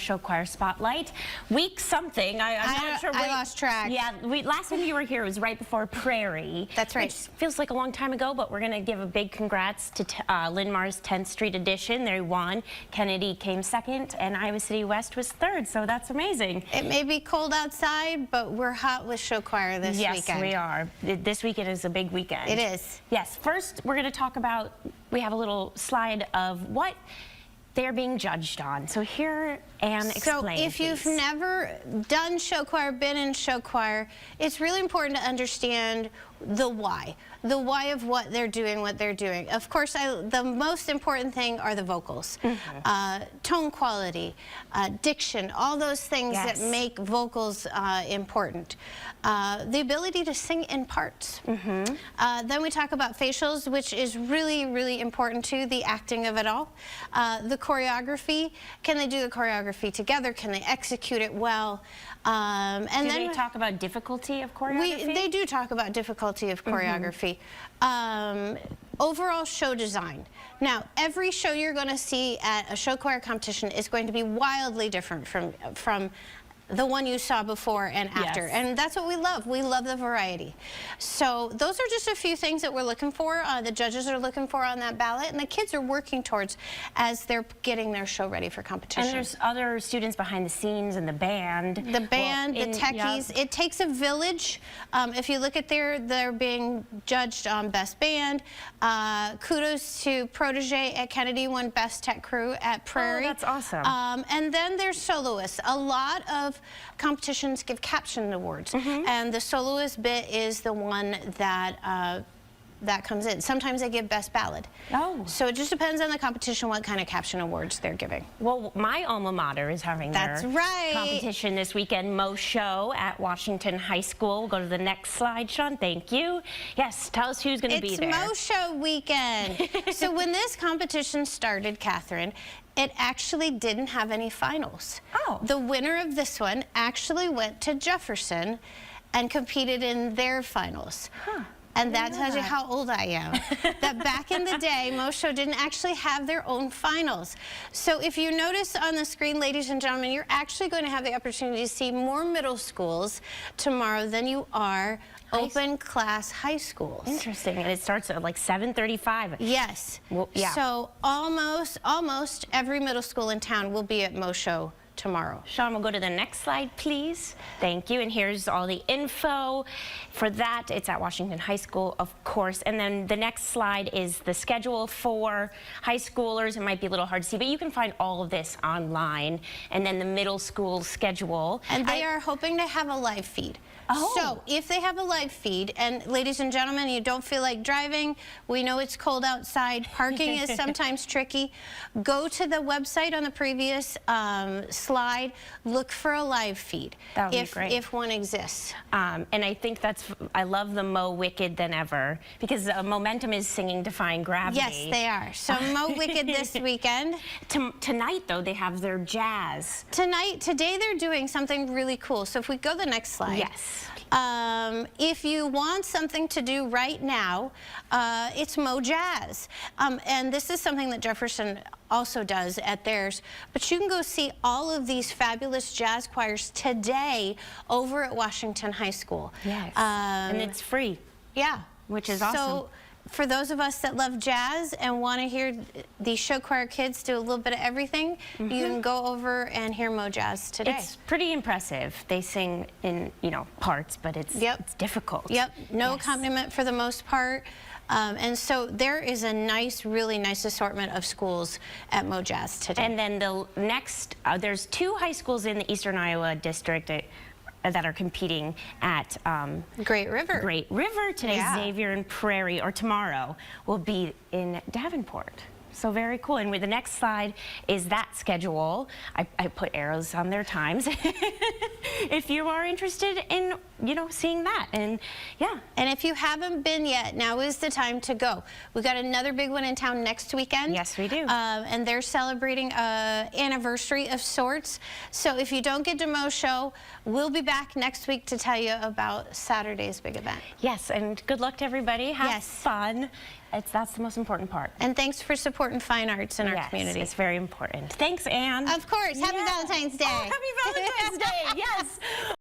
Showchoir Spotlight. Week something. I'm not sure. I lost track. Yeah, last time you were here was right before Prairie. That's right. Which feels like a long time ago, but we're going to give a big congrats to Linn-Mar's 10th Street edition. They won. Kennedy came second, and Iowa City West was third, so that's amazing. It may be cold outside, but we're hot with Showchoir this weekend. Yes, we are. This weekend is a big weekend. It is. Yes. First, we're going to talk about, we have a little slide of what they're being judged on. So here, Anne, explain. So if you've never done show choir, been in show choir, it's really important to understand the why of what they're doing, Of course, the most important thing are the vocals, tone quality, diction, all those things that make vocals important. The ability to sing in parts. Then we talk about facials, which is really, really important too, the acting of it all. The choreography, can they do the choreography together? Can they execute it well? And do then they talk about difficulty of choreography? They do talk about difficulty of choreography. Overall show design. Now, every show you're going to see at a show choir competition is going to be wildly different from the one you saw before and after. And that's what we love. We love the variety. So those are just a few things that we're looking for, the judges are looking for on that ballot, and the kids are working towards as they're getting their show ready for competition. And there's other students behind the scenes and the band. The band, the techies. It takes a village. If you look at they're being judged on Best Band. Kudos to Protege at Kennedy, won Best Tech Crew at Prairie. Oh, that's awesome. And then there's soloists. A lot of competitions give caption awards, and the soloist bit is the one that that comes in. Sometimes they give Best Ballad. Oh. So it just depends on the competition what kind of caption awards they're giving. Well, my alma mater is having their competition this weekend, Mosho at Washington High School. We'll go to the next slide, Sean. Thank you. Yes, tell us who's going to be there. It's Mosho weekend. So when this competition started, Catherine, it actually didn't have any finals. Oh. The winner of this one actually went to Jefferson and competed in their finals. Huh. And that tells you how old I am. That back in the day, Mosho didn't actually have their own finals. So if you notice on the screen, ladies and gentlemen, you're actually going to have the opportunity to see more middle schools tomorrow than you are open class high schools. Interesting. And it starts at like 7:35. Yes. Well, yeah. So almost every middle school in town will be at Mosho tomorrow. Sean, we'll go to the next slide, please. Thank you. And here's all the info for that. It's at Washington High School, of course. And then the next slide is the schedule for high schoolers. It might be a little hard to see, but you can find all of this online. And then the middle school schedule. And they are hoping to have a live feed. Oh. So if they have a live feed, and ladies and gentlemen, you don't feel like driving, we know it's cold outside, parking is sometimes tricky, go to the website on the previous slide, look for a live feed. That would be great. If one exists. And I think I love the Mo Wicked Than Ever, because Momentum is singing Defying Gravity. Yes, they are. So Mo Wicked this weekend. Tonight, though, they have their jazz. Today they're doing something really cool. So if we go to the next slide. Yes. If you want something to do right now, it's Mo Jazz. And this is something that Jefferson also does at theirs. But you can go see all of these fabulous jazz choirs today over at Washington High School. Yes. And it's free. Yeah. Which is awesome. So for those of us that love jazz and want to hear these show choir kids do a little bit of everything, you can go over and hear Mo Jazz today. It's pretty impressive. They sing in, parts, but it's difficult. Yep, no accompaniment for the most part. And so there is a really nice assortment of schools at Mo Jazz today. And then the next, there's 2 high schools in the Eastern Iowa district that are competing at Great River. Great River today. Yeah. Xavier and Prairie, or tomorrow, will be in Davenport. So very cool. And with the next slide is that schedule. I put arrows on their times. If you are interested in, seeing that. And yeah. And if you haven't been yet, now is the time to go. We've got another big one in town next weekend. Yes, we do. And they're celebrating an anniversary of sorts. So if you don't get to Mosho, we'll be back next week to tell you about Saturday's big event. Yes, and good luck to everybody. Have fun. That's the most important part. And thanks for supporting fine arts in our Yes, community. it's very important. Thanks, Anne. Of course. Happy Yeah. Valentine's Day. Oh, happy Valentine's Day.